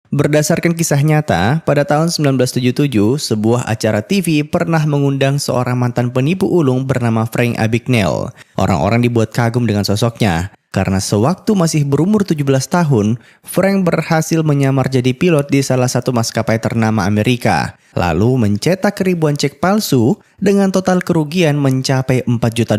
Berdasarkan kisah nyata, pada tahun 1977, sebuah acara TV pernah mengundang seorang mantan penipu ulung bernama Frank Abagnale. Orang-orang dibuat kagum dengan sosoknya. Karena sewaktu masih berumur 17 tahun, Frank berhasil menyamar jadi pilot di salah satu maskapai ternama Amerika. Lalu mencetak ribuan cek palsu dengan total kerugian mencapai $4 juta.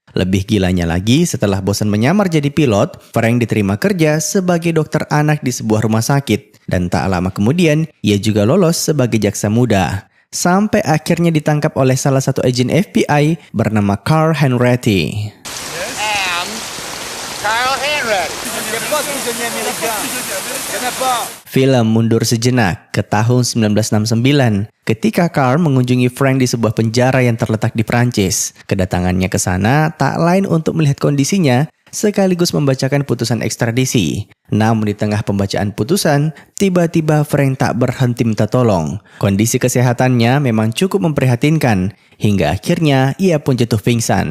Lebih gilanya lagi, setelah bosan menyamar jadi pilot, Frank diterima kerja sebagai dokter anak di sebuah rumah sakit. Dan tak lama kemudian, ia juga lolos sebagai jaksa muda. Sampai akhirnya ditangkap oleh salah satu agen FBI bernama Carl Hanratty. Film mundur sejenak ke tahun 1969 ketika Carl mengunjungi Frank di sebuah penjara yang terletak di Prancis. Kedatangannya ke sana tak lain untuk melihat kondisinya sekaligus membacakan putusan ekstradisi. Namun di tengah pembacaan putusan, tiba-tiba Frank tak berhenti minta tolong. Kondisi kesehatannya memang cukup memprihatinkan hingga akhirnya ia pun jatuh pingsan.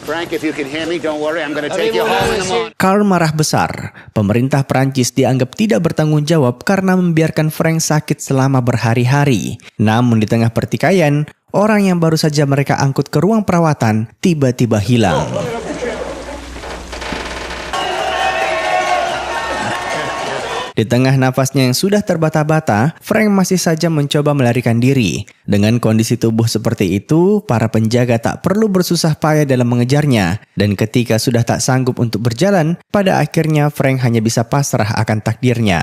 Frank, if you can hear me, don't worry, I'm going to take you home in the morning. Carl marah besar. Pemerintah Prancis dianggap tidak bertanggung jawab karena membiarkan Frank sakit selama berhari-hari. Namun di tengah pertikaian, orang yang baru saja mereka angkut ke ruang perawatan tiba-tiba hilang. Di tengah nafasnya yang sudah terbata-bata, Frank masih saja mencoba melarikan diri. Dengan kondisi tubuh seperti itu, para penjaga tak perlu bersusah payah dalam mengejarnya. Dan ketika sudah tak sanggup untuk berjalan, pada akhirnya Frank hanya bisa pasrah akan takdirnya.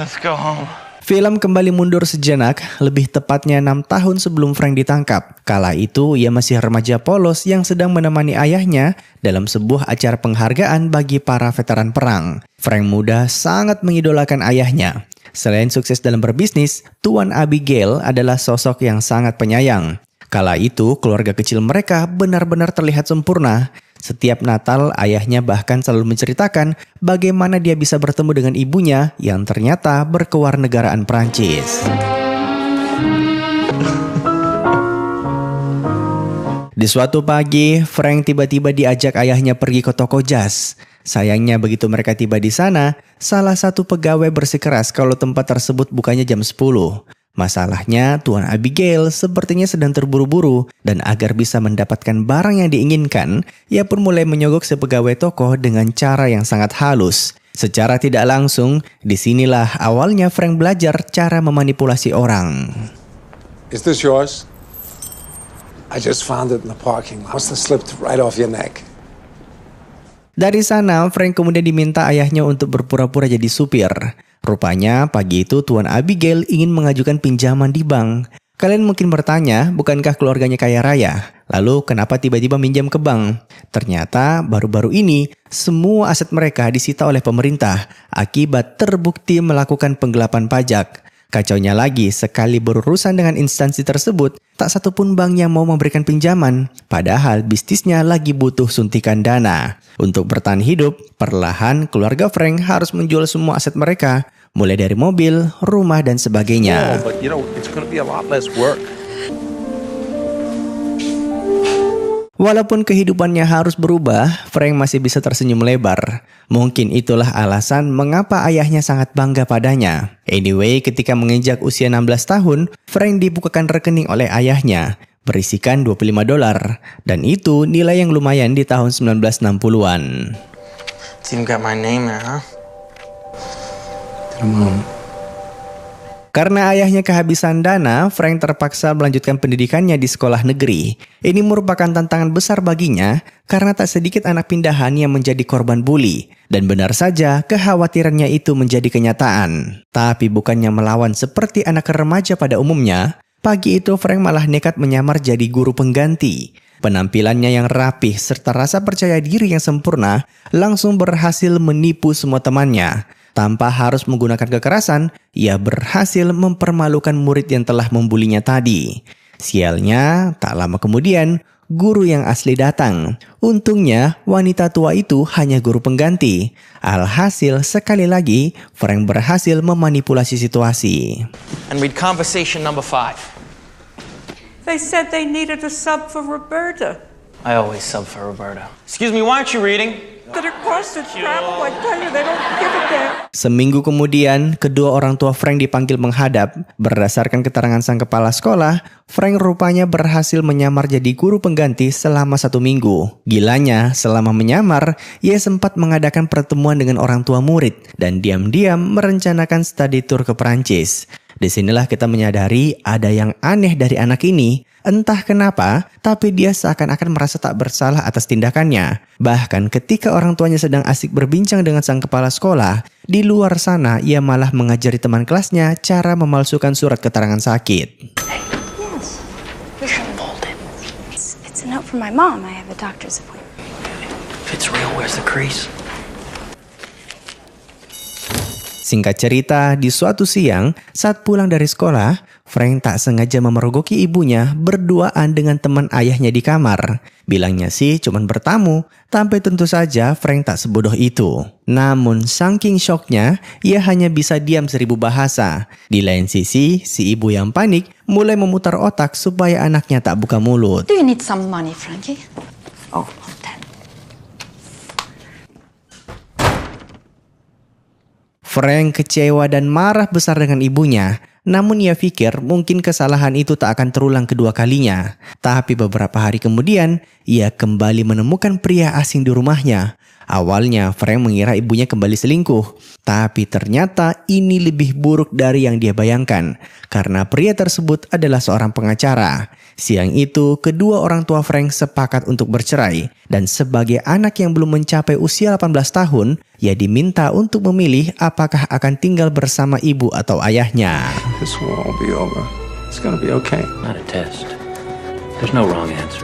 Let's go home. Film kembali mundur sejenak, lebih tepatnya 6 tahun sebelum Frank ditangkap. Kala itu, ia masih remaja polos yang sedang menemani ayahnya dalam sebuah acara penghargaan bagi para veteran perang. Frank muda sangat mengidolakan ayahnya. Selain sukses dalam berbisnis, Tuan Abigail adalah sosok yang sangat penyayang. Kala itu, keluarga kecil mereka benar-benar terlihat sempurna. Setiap Natal, ayahnya bahkan selalu menceritakan bagaimana dia bisa bertemu dengan ibunya yang ternyata berkewarganegaraan Prancis. Di suatu pagi, Frank tiba-tiba diajak ayahnya pergi ke toko jas. Sayangnya begitu mereka tiba di sana, salah satu pegawai bersikeras kalau tempat tersebut bukanya jam 10. Masalahnya, Tuan Abigail sepertinya sedang terburu-buru dan agar bisa mendapatkan barang yang diinginkan, ia pun mulai menyogok si pegawai toko dengan cara yang sangat halus. Secara tidak langsung, disinilah awalnya Frank belajar cara memanipulasi orang. Is this yours? I just found it in the parking lot. Must have slipped right off your neck. Dari sana, Frank kemudian diminta ayahnya untuk berpura-pura jadi supir. Rupanya, pagi itu Tuan Abigail ingin mengajukan pinjaman di bank. Kalian mungkin bertanya, bukankah keluarganya kaya raya? Lalu kenapa tiba-tiba minjam ke bank? Ternyata baru-baru ini, semua aset mereka disita oleh pemerintah akibat terbukti melakukan penggelapan pajak. Kacaunya lagi, sekali berurusan dengan instansi tersebut, tak satupun bank yang mau memberikan pinjaman. Padahal bisnisnya lagi butuh suntikan dana. Untuk bertahan hidup, perlahan keluarga Frank harus menjual semua aset mereka, mulai dari mobil, rumah, dan sebagainya. Walaupun kehidupannya harus berubah, Frank masih bisa tersenyum lebar. Mungkin itulah alasan mengapa ayahnya sangat bangga padanya. Anyway, ketika menginjak usia 16 tahun, Frank dibukakan rekening oleh ayahnya, berisikan $25. Dan itu nilai yang lumayan di tahun 1960-an. Didn't got my name there, huh? Karena ayahnya kehabisan dana, Frank terpaksa melanjutkan pendidikannya di sekolah negeri. Ini merupakan tantangan besar baginya karena tak sedikit anak pindahan yang menjadi korban bully. Dan benar saja, kekhawatirannya itu menjadi kenyataan. Tapi bukannya melawan seperti anak remaja pada umumnya, pagi itu Frank malah nekat menyamar jadi guru pengganti. Penampilannya yang rapih serta rasa percaya diri yang sempurna langsung berhasil menipu semua temannya. Tanpa harus menggunakan kekerasan, ia berhasil mempermalukan murid yang telah membulinya tadi. Sialnya, tak lama kemudian, guru yang asli datang. Untungnya, wanita tua itu hanya guru pengganti. Alhasil, sekali lagi, Frank berhasil memanipulasi situasi. And read conversation number 5. They said they needed a sub for Roberta. I always sub for Roberto. Excuse me, why aren't you reading? Seminggu kemudian, kedua orang tua Frank dipanggil menghadap. Berdasarkan keterangan sang kepala sekolah, Frank rupanya berhasil menyamar jadi guru pengganti selama 1 minggu. Gilanya, selama menyamar, ia sempat mengadakan pertemuan dengan orang tua murid dan diam-diam merencanakan study tour ke Perancis. Disinilah kita menyadari ada yang aneh dari anak ini. Entah kenapa, tapi dia seakan-akan merasa tak bersalah atas tindakannya. Bahkan ketika orang tuanya sedang asik berbincang dengan sang kepala sekolah, di luar sana ia malah mengajari teman kelasnya cara memalsukan surat keterangan sakit. Yes. It's a note from my mom. I have a doctor's appointment. If it's real, where's the crease? Singkat cerita, di suatu siang, saat pulang dari sekolah, Frank tak sengaja memergoki ibunya berduaan dengan teman ayahnya di kamar. Bilangnya sih cuman bertamu, tapi tentu saja Frank tak sebodoh itu. Namun saking syoknya, ia hanya bisa diam 1000 bahasa. Di lain sisi, si ibu yang panik mulai memutar otak supaya anaknya tak buka mulut. Do you need some money, Frankie? Oh, that. Frank kecewa dan marah besar dengan ibunya. Namun ia pikir mungkin kesalahan itu tak akan terulang kedua kalinya. Tapi beberapa hari kemudian, ia kembali menemukan pria asing di rumahnya. Awalnya Frank mengira ibunya kembali selingkuh. Tapi ternyata ini lebih buruk dari yang dia bayangkan. Karena pria tersebut adalah seorang pengacara. Siang itu, kedua orang tua Frank sepakat untuk bercerai. Dan sebagai anak yang belum mencapai usia 18 tahun, ia diminta untuk memilih apakah akan tinggal bersama ibu atau ayahnya. This will all be over. It's gonna be okay. Not a test. There's no wrong answer.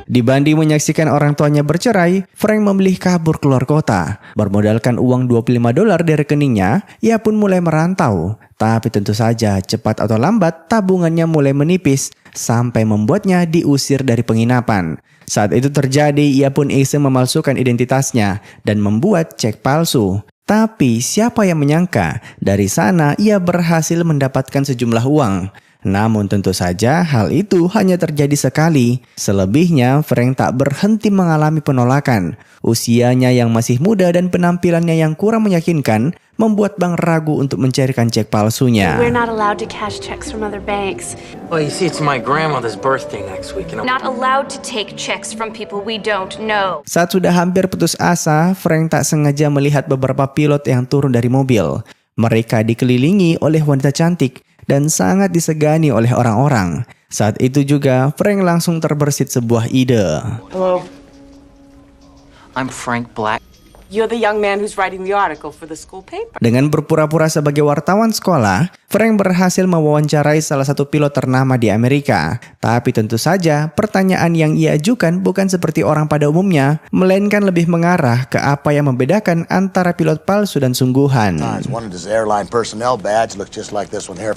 Dibanding menyaksikan orang tuanya bercerai, Frank memilih kabur keluar kota. Bermodalkan uang $25 di rekeningnya, ia pun mulai merantau. Tapi tentu saja cepat atau lambat tabungannya mulai menipis sampai membuatnya diusir dari penginapan. Saat itu terjadi, ia pun iseng memalsukan identitasnya dan membuat cek palsu. Tapi siapa yang menyangka dari sana ia berhasil mendapatkan sejumlah uang. Namun tentu saja hal itu hanya terjadi sekali. Selebihnya Frank tak berhenti mengalami penolakan. Usianya yang masih muda dan penampilannya yang kurang meyakinkan membuat bank ragu untuk mencairkan cek palsunya. We're not allowed to cash checks from other banks. Well, you see, it's my grandmother's birthday next week, and Not allowed to take checks from people we don't know. Saat sudah hampir putus asa, Frank tak sengaja melihat beberapa pilot yang turun dari mobil. Mereka dikelilingi oleh wanita cantik dan sangat disegani oleh orang-orang. Saat itu juga, Frank langsung terbersit sebuah ide. Hello, I'm Frank Black. you're the young man who's writing the article for the school paper. Dengan berpura-pura sebagai wartawan sekolah, Frank berhasil mewawancarai salah satu pilot ternama di Amerika. Tapi tentu saja, pertanyaan yang ia ajukan bukan seperti orang pada umumnya, melainkan lebih mengarah ke apa yang membedakan antara pilot palsu dan sungguhan. One of his airline personnel badge looks just like this one here.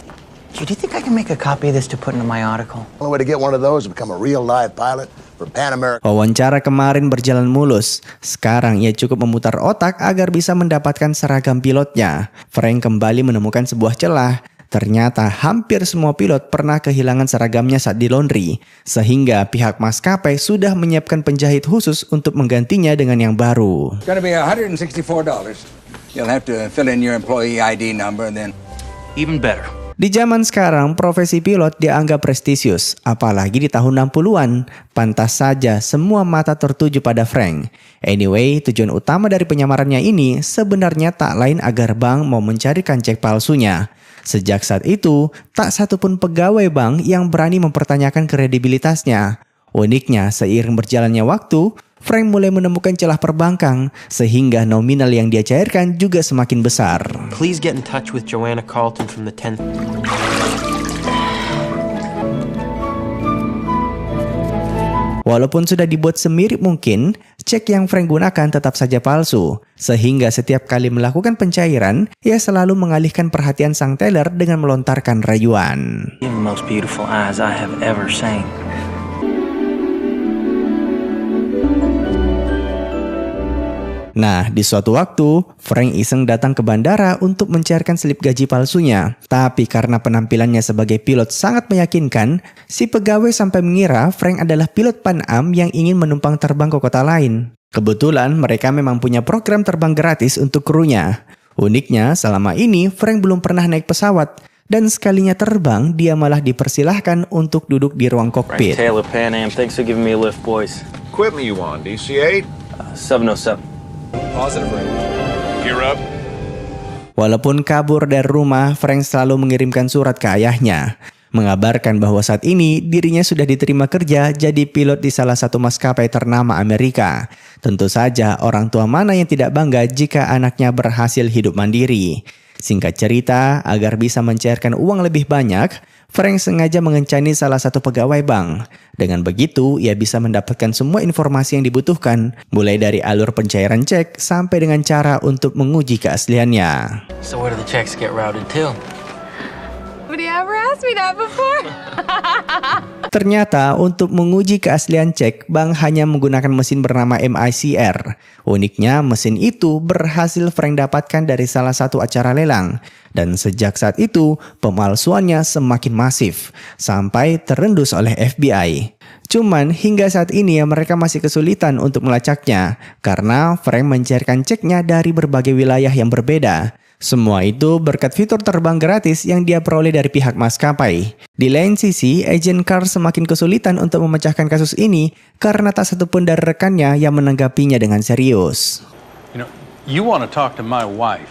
Do you think I can make a copy of this to put into my article? The only way to get one of those is become a real live pilot for Pan American. Wawancara kemarin berjalan mulus. Sekarang ia cukup memutar otak agar bisa mendapatkan seragam pilotnya. Frank kembali menemukan sebuah celah. Ternyata hampir semua pilot pernah kehilangan seragamnya saat di laundry. Sehingga pihak maskapai sudah menyiapkan penjahit khusus untuk menggantinya dengan yang baru. It's going to be $164. You'll have to fill in your employee ID number and then... Even better. Di zaman sekarang, profesi pilot dianggap prestisius, apalagi di tahun 60-an. Pantas saja semua mata tertuju pada Frank. Anyway, tujuan utama dari penyamarannya ini sebenarnya tak lain agar bank mau mencarikan cek palsunya. Sejak saat itu, tak satupun pegawai bank yang berani mempertanyakan kredibilitasnya. Uniknya, seiring berjalannya waktu, Frank mulai menemukan celah perbankan, sehingga nominal yang dia cairkan juga semakin besar. Please get in touch with Joanna Carlton from the 10th. Walaupun sudah dibuat semirip mungkin, cek yang Frank gunakan tetap saja palsu. Sehingga setiap kali melakukan pencairan, ia selalu mengalihkan perhatian sang teller dengan melontarkan rayuan. You have the most beautiful eyes I have ever seen. Nah, di suatu waktu, Frank iseng datang ke bandara untuk mencairkan slip gaji palsunya. Tapi karena penampilannya sebagai pilot sangat meyakinkan, si pegawai sampai mengira Frank adalah pilot Pan Am yang ingin menumpang terbang ke kota lain. Kebetulan mereka memang punya program terbang gratis untuk krunya. Uniknya, selama ini Frank belum pernah naik pesawat. Dan sekalinya terbang, dia malah dipersilahkan untuk duduk di ruang kokpit. Taylor, Pan Am, thanks for giving me a lift, boys. Equipment you on, DC-8? 707. Positive rate. Gear up. Walaupun kabur dari rumah, Frank selalu mengirimkan surat ke ayahnya, mengabarkan bahwa saat ini dirinya sudah diterima kerja jadi pilot di salah satu maskapai ternama Amerika. Tentu saja orang tua mana yang tidak bangga jika anaknya berhasil hidup mandiri. Singkat cerita, agar bisa mencairkan uang lebih banyak, Frank sengaja mengencani salah satu pegawai bank. Dengan begitu, ia bisa mendapatkan semua informasi yang dibutuhkan, mulai dari alur pencairan cek sampai dengan cara untuk menguji keasliannya. So where do the checks get routed to? Nobody ever asked me that before. Ternyata untuk menguji keaslian cek, bank hanya menggunakan mesin bernama MICR. Uniknya, mesin itu berhasil Frank dapatkan dari salah satu acara lelang. Dan sejak saat itu, pemalsuannya semakin masif, sampai terendus oleh FBI. Cuman hingga saat ini mereka masih kesulitan untuk melacaknya, karena Frank mencairkan ceknya dari berbagai wilayah yang berbeda. Semua itu berkat fitur terbang gratis yang dia peroleh dari pihak maskapai. Di lain sisi, Agent Carr semakin kesulitan untuk memecahkan kasus ini karena tak satupun dari rekannya yang menanggapinya dengan serius. You want to talk to my wife.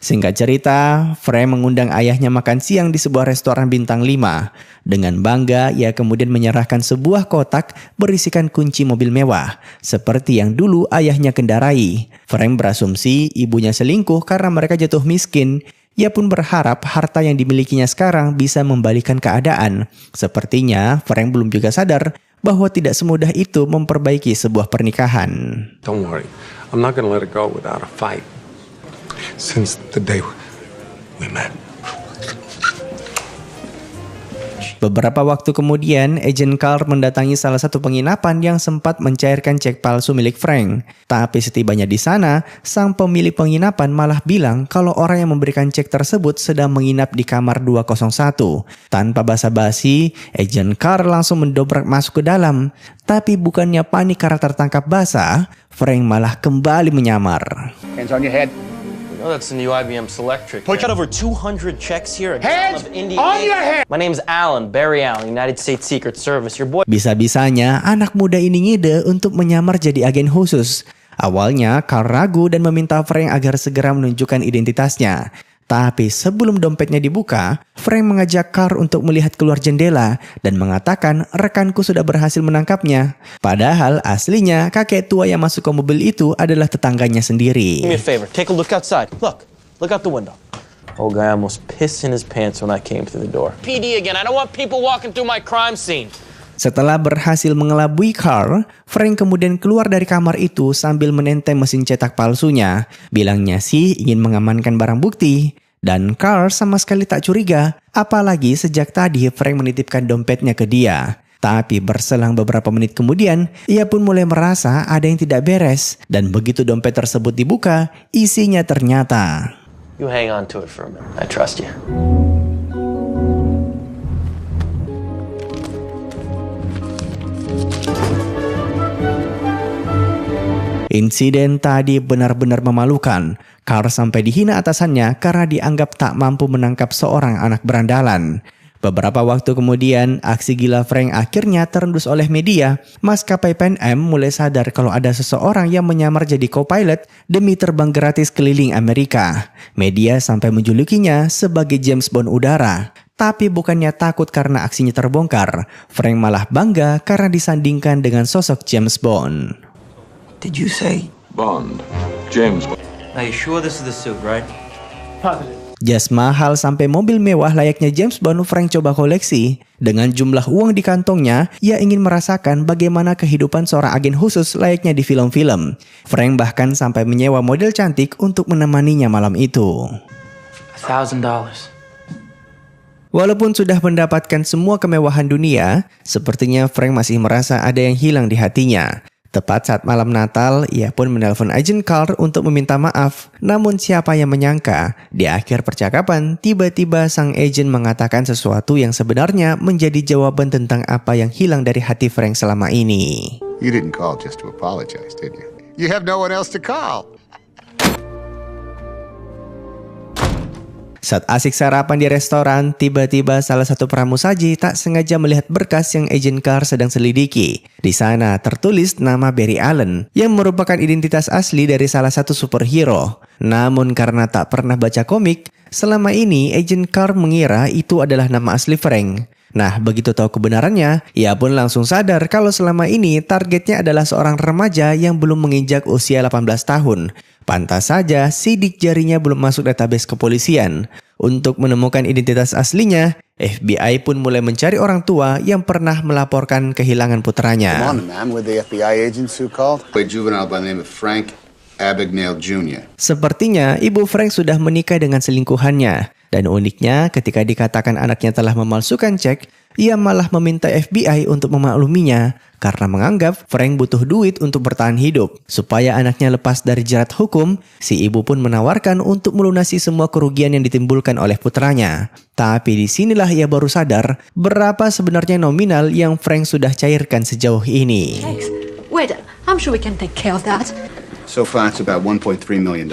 Singkat cerita, Frank mengundang ayahnya makan siang di sebuah restoran bintang 5. Dengan bangga, ia kemudian menyerahkan sebuah kotak berisikan kunci mobil mewah, seperti yang dulu ayahnya kendarai. Frank berasumsi ibunya selingkuh karena mereka jatuh miskin. Ia pun berharap harta yang dimilikinya sekarang bisa membalikan keadaan. Sepertinya, Frank belum juga sadar bahwa tidak semudah itu memperbaiki sebuah pernikahan. Don't worry, I'm not gonna let it go without a fight. Since the day we met. Beberapa waktu kemudian, Agent Carr mendatangi salah satu penginapan yang sempat mencairkan cek palsu milik Frank. Tapi setibanya di sana, sang pemilik penginapan malah bilang kalau orang yang memberikan cek tersebut sedang menginap di kamar 201. Tanpa basa-basi, Agent Carr langsung mendobrak masuk ke dalam. Tapi bukannya panik karena tertangkap basah, Frank malah kembali menyamar. Hands on your head. Oh, that's the new IBM Selectric. Put Got over 200 checks here. Hands of on your head! My name's Alan, Barry Allen, United States Secret Service. Your boy... Bisa-bisanya anak muda ini ngide untuk menyamar jadi agen khusus. Awalnya, Carr ragu dan meminta Frank agar segera menunjukkan identitasnya. Tapi sebelum dompetnya dibuka, Frank mengajak Carr untuk melihat keluar jendela dan mengatakan rekanku sudah berhasil menangkapnya. Padahal aslinya kakek tua yang masuk ke mobil itu adalah tetangganya sendiri. Do me a favor, take a look outside. Look out the window. Old guy almost pissed in his pants when I came through the door. PD again, I don't want people walking through my crime scene. Setelah berhasil mengelabui Carr, Frank kemudian keluar dari kamar itu sambil menenteng mesin cetak palsunya. Bilangnya sih ingin mengamankan barang bukti. Dan Carr sama sekali tak curiga, apalagi sejak tadi Frank menitipkan dompetnya ke dia. Tapi berselang beberapa menit kemudian, ia pun mulai merasa ada yang tidak beres. Dan begitu dompet tersebut dibuka, isinya ternyata... You hang on to it for a minute, I trust you. Insiden tadi benar-benar memalukan. Carr sampai dihina atasannya karena dianggap tak mampu menangkap seorang anak berandalan. Beberapa waktu kemudian, aksi gila Frank akhirnya terendus oleh media. Maskapai Pan Am mulai sadar kalau ada seseorang yang menyamar jadi co-pilot demi terbang gratis keliling Amerika. Media sampai menjulukinya sebagai James Bond udara. Tapi bukannya takut karena aksinya terbongkar, Frank malah bangga karena disandingkan dengan sosok James Bond. Did you say Bond. James Bond. Now you sure this is the suit, right? Jas mahal sampai mobil mewah layaknya James Bond Frank coba koleksi. Dengan jumlah uang di kantongnya, ia ingin merasakan bagaimana kehidupan seorang agen khusus layaknya di film-film. Frank bahkan sampai menyewa model cantik untuk menemaninya malam itu. $1,000. Walaupun sudah mendapatkan semua kemewahan dunia, sepertinya Frank masih merasa ada yang hilang di hatinya. Tepat saat malam Natal, ia pun menelpon Agent Carl untuk meminta maaf. Namun siapa yang menyangka, di akhir percakapan, tiba-tiba sang agent mengatakan sesuatu yang sebenarnya menjadi jawaban tentang apa yang hilang dari hati Frank selama ini. You didn't call just to apologize, did you? You have no one else to call. Saat asik sarapan di restoran, tiba-tiba salah satu pramusaji tak sengaja melihat berkas yang Agent Carr sedang selidiki. Di sana tertulis nama Barry Allen, yang merupakan identitas asli dari salah satu superhero. Namun karena tak pernah baca komik, selama ini Agent Carr mengira itu adalah nama asli Frank. Nah, begitu tahu kebenarannya, ia pun langsung sadar kalau selama ini targetnya adalah seorang remaja yang belum menginjak usia 18 tahun. Pantas saja sidik jarinya belum masuk database kepolisian. Untuk menemukan identitas aslinya, FBI pun mulai mencari orang tua yang pernah melaporkan kehilangan putranya. Come on, ma'am. Were the FBI agents who called? A juvenile by the name of Frank Abagnale Jr. Sepertinya ibu Frank sudah menikah dengan selingkuhannya. Dan uniknya ketika dikatakan anaknya telah memalsukan cek, ia malah meminta FBI untuk memakluminya karena menganggap Frank butuh duit untuk bertahan hidup. Supaya anaknya lepas dari jerat hukum, si ibu pun menawarkan untuk melunasi semua kerugian yang ditimbulkan oleh putranya. Tapi disinilah ia baru sadar berapa sebenarnya nominal yang Frank sudah cairkan sejauh ini. Wait, I'm sure we can take care of that. So far, it's about $1.3 million.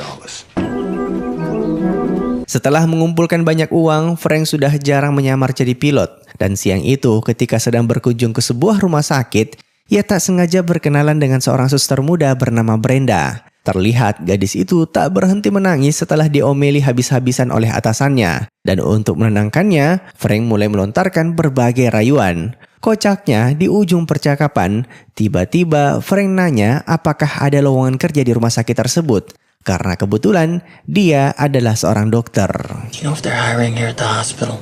Setelah mengumpulkan banyak uang, Frank sudah jarang menyamar jadi pilot. Dan siang itu ketika sedang berkunjung ke sebuah rumah sakit, ia tak sengaja berkenalan dengan seorang suster muda bernama Brenda. Terlihat gadis itu tak berhenti menangis setelah diomeli habis-habisan oleh atasannya. Dan untuk menenangkannya, Frank mulai melontarkan berbagai rayuan. Kocaknya, di ujung percakapan, tiba-tiba Frank nanya apakah ada lowongan kerja di rumah sakit tersebut. Karena kebetulan dia adalah seorang dokter. Do you know if they're hiring here at the hospital?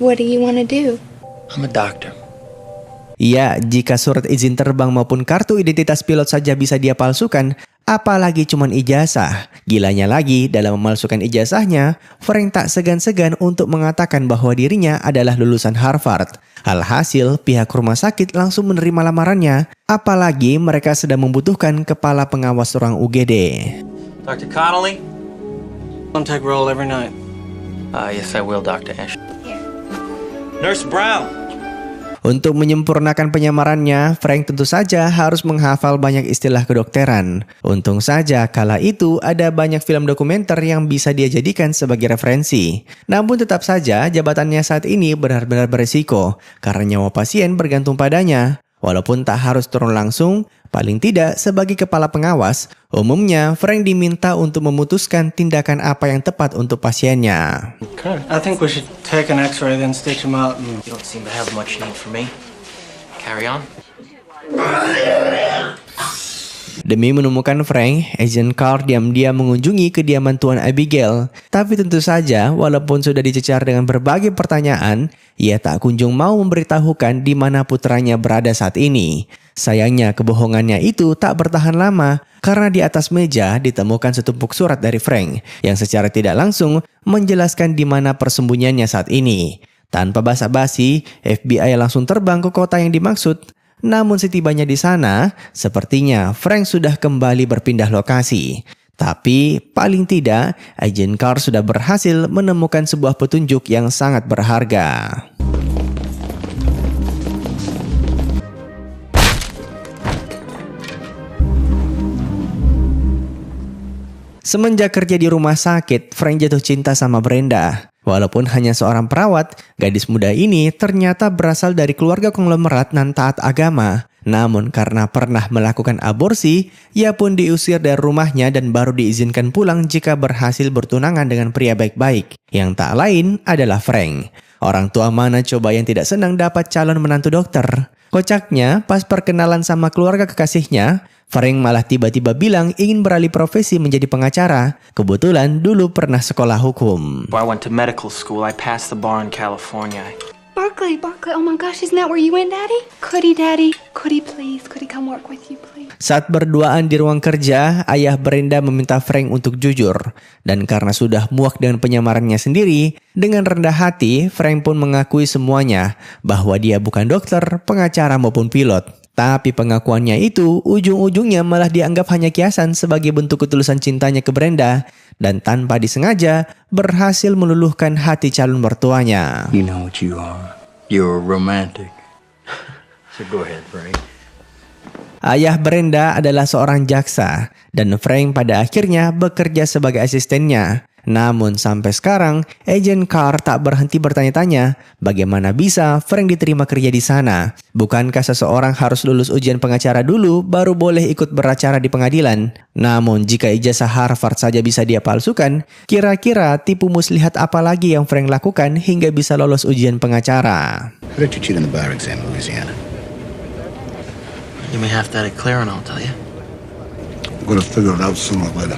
What do you want to do? I'm a doctor. Ya, jika surat izin terbang maupun kartu identitas pilot saja bisa dia palsukan, apalagi cuman ijazah. Gilanya lagi, dalam memalsukan ijazahnya, Frank tak segan-segan untuk mengatakan bahwa dirinya adalah lulusan Harvard. Alhasil, pihak rumah sakit langsung menerima lamarannya, apalagi mereka sedang membutuhkan kepala pengawas ruang UGD. Dr. Connolly? Take roll every night. Yes, I will, Dr. Ash. Nurse Brown. Untuk menyempurnakan penyamarannya, Frank tentu saja harus menghafal banyak istilah kedokteran. Untung saja kala itu ada banyak film dokumenter yang bisa dia jadikan sebagai referensi. Namun tetap saja jabatannya saat ini benar-benar berisiko, karena nyawa pasien bergantung padanya. Walaupun tak harus turun langsung, paling tidak sebagai kepala pengawas, umumnya Frank diminta untuk memutuskan tindakan apa yang tepat untuk pasiennya. Good. I think we should take an x-ray then stitch him out. You don't seem to have much need for me. Carry on. Demi menemukan Frank, Agent Carr diam-diam mengunjungi kediaman Tuan Abigail. Tapi tentu saja, walaupun sudah dicecar dengan berbagai pertanyaan, ia tak kunjung mau memberitahukan di mana putranya berada saat ini. Sayangnya kebohongannya itu tak bertahan lama, karena di atas meja ditemukan setumpuk surat dari Frank, yang secara tidak langsung menjelaskan di mana persembunyiannya saat ini. Tanpa basa-basi, FBI langsung terbang ke kota yang dimaksud. Namun setibanya di sana, sepertinya Frank sudah kembali berpindah lokasi. Tapi paling tidak, Agent Carr sudah berhasil menemukan sebuah petunjuk yang sangat berharga. Semenjak kerja di rumah sakit, Frank jatuh cinta sama Brenda. Walaupun hanya seorang perawat, gadis muda ini ternyata berasal dari keluarga konglomerat nan taat agama. Namun karena pernah melakukan aborsi, ia pun diusir dari rumahnya dan baru diizinkan pulang jika berhasil bertunangan dengan pria baik-baik. Yang tak lain adalah Frank. Orang tua mana coba yang tidak senang dapat calon menantu dokter. Kocaknya, pas perkenalan sama keluarga kekasihnya, Frank malah tiba-tiba bilang ingin beralih profesi menjadi pengacara. Kebetulan dulu pernah sekolah hukum. I went to medical school. I passed the bar in California. Berkeley, oh my gosh, isn't that where you went, Daddy? Could he please? Could he come work with you, please? Saat berduaan di ruang kerja, ayah Brenda meminta Frank untuk jujur. Dan karena sudah muak dengan penyamarannya sendiri, dengan rendah hati, Frank pun mengakui semuanya, bahwa dia bukan dokter, pengacara maupun pilot. Tapi pengakuannya itu ujung-ujungnya malah dianggap hanya kiasan sebagai bentuk ketulusan cintanya ke Brenda dan tanpa disengaja berhasil meluluhkan hati calon mertuanya. You know what you are. You're romantic. So go ahead, Frank. Ayah Brenda adalah seorang jaksa dan Frank pada akhirnya bekerja sebagai asistennya. Namun sampai sekarang, Agent Carr tak berhenti bertanya-tanya bagaimana bisa Frank diterima kerja di sana. Bukankah seseorang harus lulus ujian pengacara dulu baru boleh ikut beracara di pengadilan? Namun jika ijazah Harvard saja bisa dia palsukan, kira-kira tipu muslihat apa lagi yang Frank lakukan hingga bisa lolos ujian pengacara? How did you cheat on the bar exam in Louisiana? You may have to declare and I'll tell you. I'm gonna figure it out sooner or later.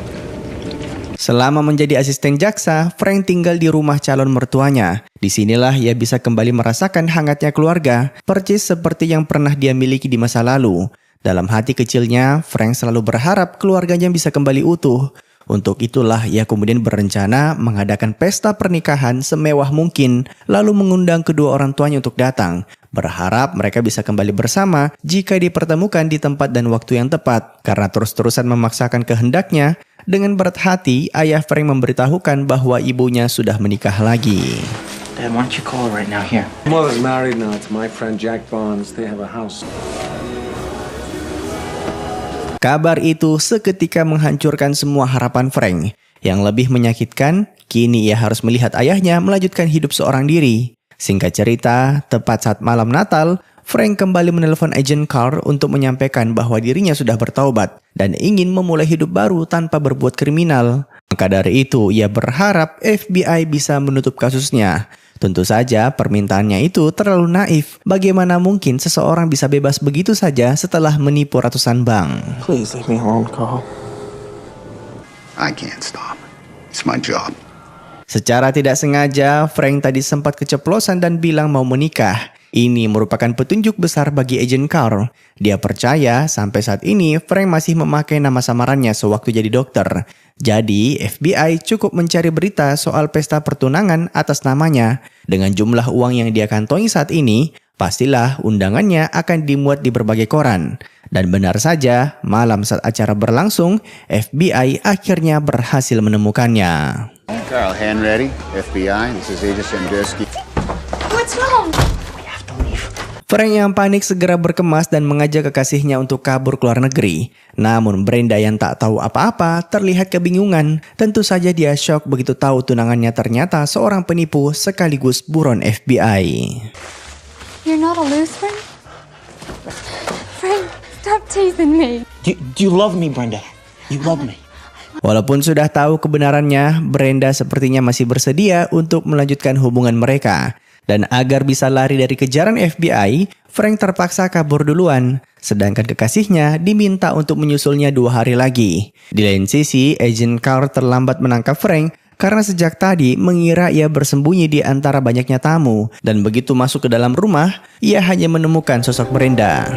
Selama menjadi asisten jaksa, Frank tinggal di rumah calon mertuanya. Disinilah ia bisa kembali merasakan hangatnya keluarga, percis seperti yang pernah dia miliki di masa lalu. Dalam hati kecilnya, Frank selalu berharap keluarganya bisa kembali utuh. Untuk itulah ia kemudian berencana mengadakan pesta pernikahan semewah mungkin, lalu mengundang kedua orang tuanya untuk datang. Berharap mereka bisa kembali bersama jika dipertemukan di tempat dan waktu yang tepat. Karena terus-terusan memaksakan kehendaknya, dengan berat hati, ayah Frank memberitahukan bahwa ibunya sudah menikah lagi. Dad, why don't you call her right now here? Mother's married now to my friend Jack Barnes. They have a house. Kabar itu seketika menghancurkan semua harapan Frank. Yang lebih menyakitkan, kini ia harus melihat ayahnya melanjutkan hidup seorang diri. Singkat cerita, tepat saat malam Natal, Frank kembali menelpon Agent Carr untuk menyampaikan bahwa dirinya sudah bertaubat dan ingin memulai hidup baru tanpa berbuat kriminal. Maka dari itu, ia berharap FBI bisa menutup kasusnya. Tentu saja permintaannya itu terlalu naif. Bagaimana mungkin seseorang bisa bebas begitu saja setelah menipu ratusan bank? Please leave me alone, Carl. I can't stop. It's my job. Secara tidak sengaja, Frank tadi sempat keceplosan dan bilang mau menikah. Ini merupakan petunjuk besar bagi Agent Carr. Dia percaya sampai saat ini Frank masih memakai nama samarannya sewaktu jadi dokter. Jadi FBI cukup mencari berita soal pesta pertunangan atas namanya. Dengan jumlah uang yang dia kantongi saat ini, pastilah undangannya akan dimuat di berbagai koran. Dan benar saja, malam saat acara berlangsung, FBI akhirnya berhasil menemukannya. Carl, hand ready. FBI, this is Agent Sandersky. What's wrong? Frank yang panik segera berkemas dan mengajak kekasihnya untuk kabur ke luar negeri. Namun Brenda yang tak tahu apa-apa terlihat kebingungan. Tentu saja dia syok begitu tahu tunangannya ternyata seorang penipu sekaligus buron FBI. You're not a Lutheran? Frank, stop teasing me. Do you love me, Brenda? You love me. Walaupun sudah tahu kebenarannya, Brenda sepertinya masih bersedia untuk melanjutkan hubungan mereka. Dan agar bisa lari dari kejaran FBI, Frank terpaksa kabur duluan. Sedangkan kekasihnya diminta untuk menyusulnya 2 hari lagi. Di lain sisi, Agent Carr terlambat menangkap Frank karena sejak tadi mengira ia bersembunyi di antara banyaknya tamu. Dan begitu masuk ke dalam rumah, ia hanya menemukan sosok Brenda.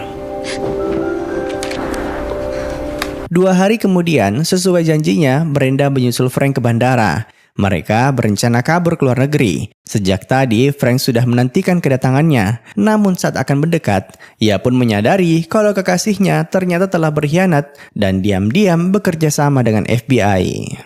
2 hari kemudian, sesuai janjinya, Brenda menyusul Frank ke bandara. Mereka berencana kabur ke luar negeri. Sejak tadi, Frank sudah menantikan kedatangannya. Namun saat akan mendekat, ia pun menyadari kalau kekasihnya ternyata telah berkhianat dan diam-diam bekerja sama dengan FBI.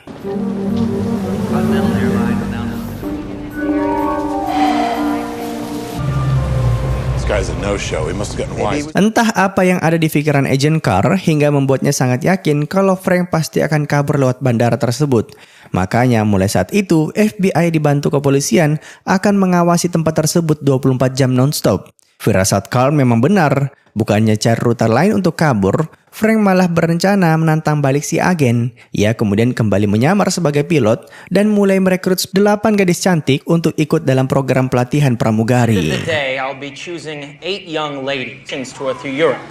Entah apa yang ada di pikiran Agent Carr hingga membuatnya sangat yakin kalau Frank pasti akan kabur lewat bandara tersebut. Makanya mulai saat itu FBI dibantu kepolisian akan mengawasi tempat tersebut 24 jam non-stop. Firasat Carr memang benar. Bukannya cari rute lain untuk kabur, Frank malah berencana menantang balik si agen. Ia kemudian kembali menyamar sebagai pilot dan mulai merekrut 8 gadis cantik untuk ikut dalam program pelatihan pramugari. Today I'll be choosing 8 young ladies tour through Europe.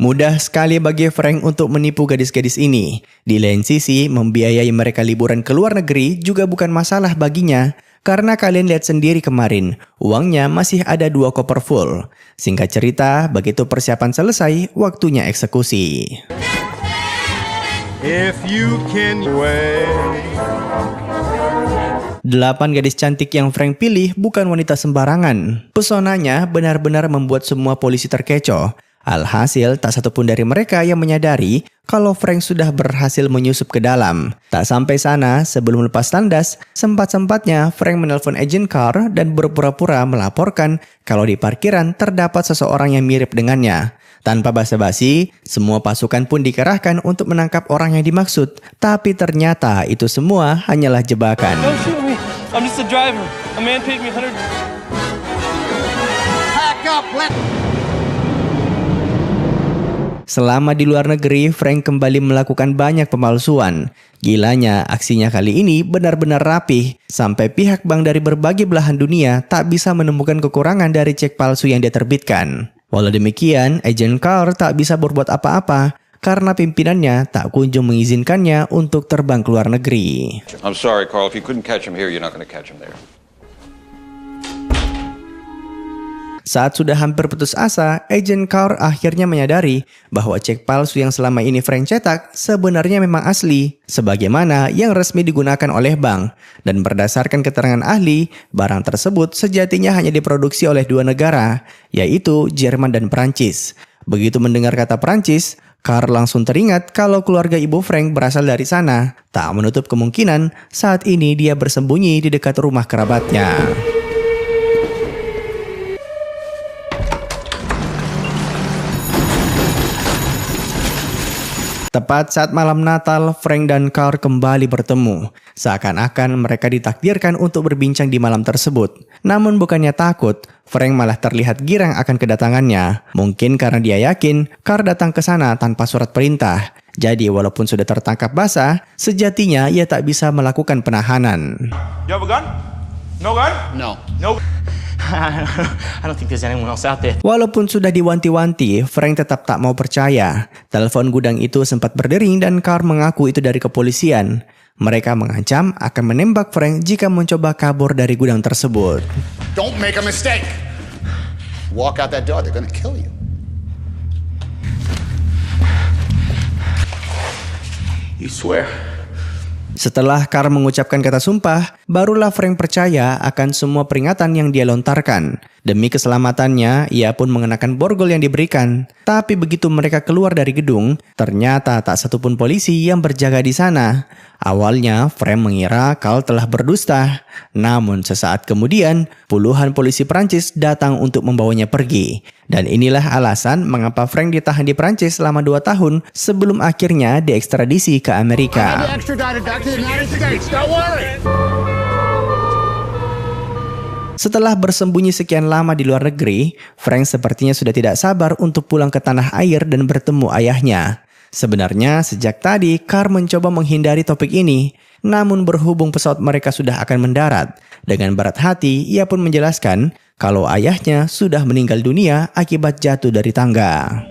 Mudah sekali bagi Frank untuk menipu gadis-gadis ini. Di lain sisi, membiayai mereka liburan ke luar negeri juga bukan masalah baginya. Karena kalian lihat sendiri kemarin, uangnya masih ada 2 koper full. Singkat cerita, begitu persiapan selesai, waktunya eksekusi. 8 gadis cantik yang Frank pilih bukan wanita sembarangan. Pesonanya benar-benar membuat semua polisi terkecoh. Alhasil, tak satupun dari mereka yang menyadari kalau Frank sudah berhasil menyusup ke dalam. Tak sampai sana, sebelum lepas tandas, sempat-sempatnya Frank menelpon agent Carr dan berpura-pura melaporkan kalau di parkiran terdapat seseorang yang mirip dengannya. Tanpa basa-basi, semua pasukan pun dikerahkan untuk menangkap orang yang dimaksud. Tapi ternyata itu semua hanyalah jebakan. Don't shoot me. I'm just a driver. A man paid me $100. Pack up, Selama di luar negeri, Frank kembali melakukan banyak pemalsuan. Gilanya, aksinya kali ini benar-benar rapih, sampai pihak bank dari berbagai belahan dunia tak bisa menemukan kekurangan dari cek palsu yang dia terbitkan. Walau demikian, agent Carr tak bisa berbuat apa-apa, karena pimpinannya tak kunjung mengizinkannya untuk terbang ke luar negeri. I'm sorry, Carl. If you couldn't catch him here, you're not going to catch him there. Saat sudah hampir putus asa, agent Carr akhirnya menyadari bahwa cek palsu yang selama ini Frank cetak sebenarnya memang asli, sebagaimana yang resmi digunakan oleh bank. Dan berdasarkan keterangan ahli, barang tersebut sejatinya hanya diproduksi oleh 2 negara, yaitu Jerman dan Perancis. Begitu mendengar kata Perancis, Carr langsung teringat kalau keluarga ibu Frank berasal dari sana. Tak menutup kemungkinan saat ini dia bersembunyi di dekat rumah kerabatnya. Tepat saat malam Natal, Frank dan Carr kembali bertemu. Seakan-akan mereka ditakdirkan untuk berbincang di malam tersebut. Namun bukannya takut, Frank malah terlihat girang akan kedatangannya. Mungkin karena dia yakin Carr datang ke sana tanpa surat perintah. Jadi walaupun sudah tertangkap basah, sejatinya ia tak bisa melakukan penahanan. You have a gun? No gun? No. No. I don't think there's anyone else out there. Walaupun sudah diwanti-wanti, Frank tetap tak mau percaya. Telepon gudang itu sempat berdering dan Carr mengaku itu dari kepolisian. Mereka mengancam akan menembak Frank jika mencoba kabur dari gudang tersebut. Don't make a mistake. Walk out that door, they're gonna kill you. You swear? Setelah Carr mengucapkan kata sumpah, barulah Frank percaya akan semua peringatan yang dia lontarkan. Demi keselamatannya, ia pun mengenakan borgol yang diberikan. Tapi begitu mereka keluar dari gedung, ternyata tak satupun polisi yang berjaga di sana. Awalnya, Frank mengira Carl telah berdusta. Namun sesaat kemudian, puluhan polisi Prancis datang untuk membawanya pergi. Dan inilah alasan mengapa Frank ditahan di Prancis selama 2 tahun sebelum akhirnya diekstradisi ke Amerika. Setelah bersembunyi sekian lama di luar negeri, Frank sepertinya sudah tidak sabar untuk pulang ke tanah air dan bertemu ayahnya. Sebenarnya sejak tadi Carr mencoba menghindari topik ini, namun berhubung pesawat mereka sudah akan mendarat, dengan berat hati ia pun menjelaskan kalau ayahnya sudah meninggal dunia akibat jatuh dari tangga.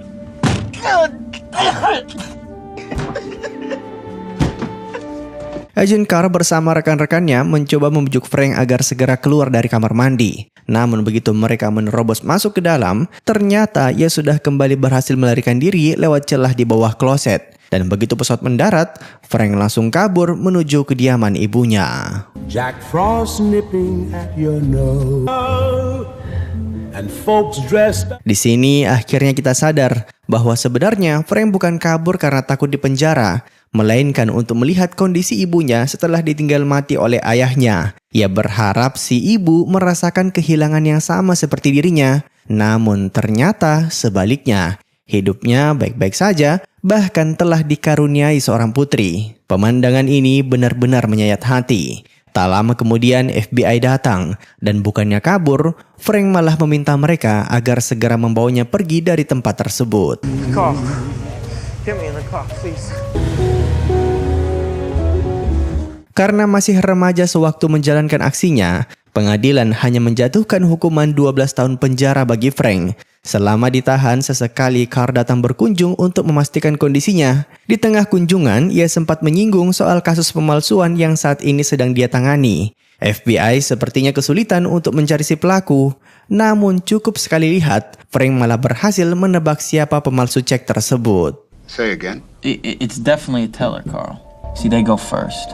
Agent Carr bersama rekan-rekannya mencoba membujuk Frank agar segera keluar dari kamar mandi. Namun begitu mereka menerobos masuk ke dalam, ternyata ia sudah kembali berhasil melarikan diri lewat celah di bawah kloset. Dan begitu pesawat mendarat, Frank langsung kabur menuju kediaman ibunya. Jack Frost nipping at your nose. And folks dressed. Di sini akhirnya kita sadar bahwa sebenarnya Frank bukan kabur karena takut dipenjara, melainkan untuk melihat kondisi ibunya setelah ditinggal mati oleh ayahnya. Ia berharap si ibu merasakan kehilangan yang sama seperti dirinya, namun ternyata sebaliknya. Hidupnya baik-baik saja, bahkan telah dikaruniai seorang putri. Pemandangan ini benar-benar menyayat hati. Tak lama kemudian FBI datang, dan bukannya kabur, Frank malah meminta mereka agar segera membawanya pergi dari tempat tersebut. Carl, get me in the car, please. Karena masih remaja sewaktu menjalankan aksinya, pengadilan hanya menjatuhkan hukuman 12 tahun penjara bagi Frank. Selama ditahan, sesekali Carr datang berkunjung untuk memastikan kondisinya. Di tengah kunjungan, ia sempat menyinggung soal kasus pemalsuan yang saat ini sedang dia tangani. FBI sepertinya kesulitan untuk mencari si pelaku. Namun cukup sekali lihat, Frank malah berhasil menebak siapa pemalsu cek tersebut. Say again. It's definitely a teller, Carl. See, they go first.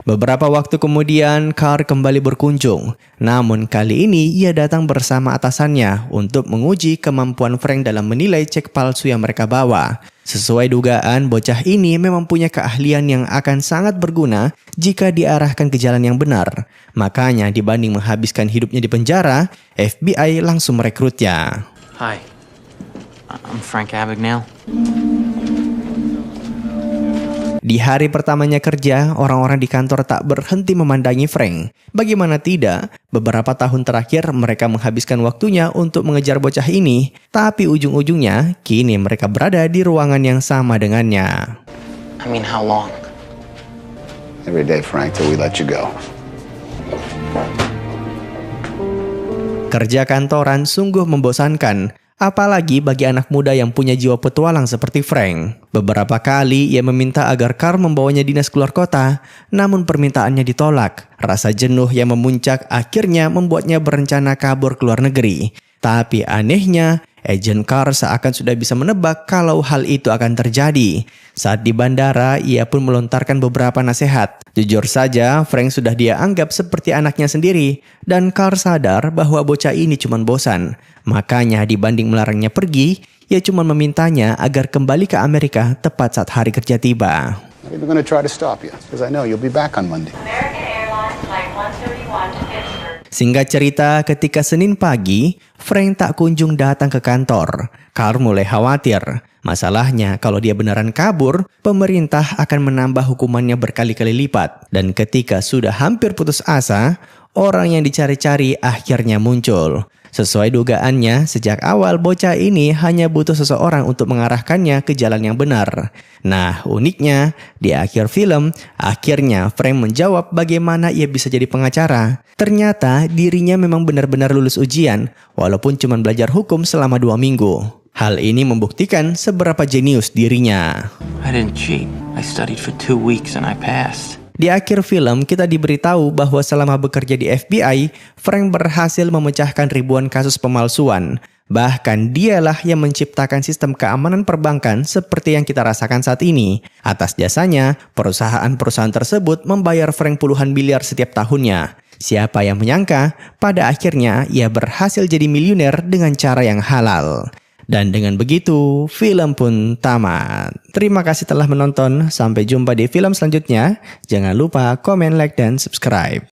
Beberapa waktu kemudian, Carr kembali berkunjung. Namun kali ini ia datang bersama atasannya untuk menguji kemampuan Frank dalam menilai cek palsu yang mereka bawa. Sesuai dugaan, bocah ini memang punya keahlian yang akan sangat berguna jika diarahkan ke jalan yang benar. Makanya dibanding menghabiskan hidupnya di penjara, FBI langsung merekrutnya. Hi, I'm Frank Abagnale. Di hari pertamanya kerja, orang-orang di kantor tak berhenti memandangi Frank. Bagaimana tidak, beberapa tahun terakhir mereka menghabiskan waktunya untuk mengejar bocah ini. Tapi ujung-ujungnya, kini mereka berada di ruangan yang sama dengannya. I mean, how long? Every day, Frank, till we let you go. Kerja kantoran sungguh membosankan. Apalagi bagi anak muda yang punya jiwa petualang seperti Frank. Beberapa kali ia meminta agar Carr membawanya dinas keluar kota, namun permintaannya ditolak. Rasa jenuh yang memuncak akhirnya membuatnya berencana kabur ke luar negeri. Tapi anehnya, agen Carr seakan sudah bisa menebak kalau hal itu akan terjadi. Saat di bandara, ia pun melontarkan beberapa nasihat. Jujur saja, Frank sudah dia anggap seperti anaknya sendiri, dan Carr sadar bahwa bocah ini cuma bosan. Makanya dibanding melarangnya pergi, ia cuma memintanya agar kembali ke Amerika tepat saat hari kerja tiba. I'm going to try to stop you, because I know you'll be back on Monday. Singkat cerita, ketika Senin pagi, Frank tak kunjung datang ke kantor. Carr mulai khawatir. Masalahnya, kalau dia beneran kabur, pemerintah akan menambah hukumannya berkali-kali lipat. Dan ketika sudah hampir putus asa, orang yang dicari-cari akhirnya muncul. Sesuai dugaannya, sejak awal bocah ini hanya butuh seseorang untuk mengarahkannya ke jalan yang benar. Nah, uniknya, di akhir film, akhirnya Frank menjawab bagaimana ia bisa jadi pengacara. Ternyata dirinya memang benar-benar lulus ujian, walaupun cuma belajar hukum selama 2 minggu. Hal ini membuktikan seberapa jenius dirinya. I didn't cheat. I studied for 2 weeks and I passed. Di akhir film, kita diberitahu bahwa selama bekerja di FBI, Frank berhasil memecahkan ribuan kasus pemalsuan. Bahkan dialah yang menciptakan sistem keamanan perbankan seperti yang kita rasakan saat ini. Atas jasanya, perusahaan-perusahaan tersebut membayar Frank puluhan miliar setiap tahunnya. Siapa yang menyangka, pada akhirnya ia berhasil jadi miliuner dengan cara yang halal. Dan dengan begitu, film pun tamat. Terima kasih telah menonton. Sampai jumpa di film selanjutnya. Jangan lupa komen, like, dan subscribe.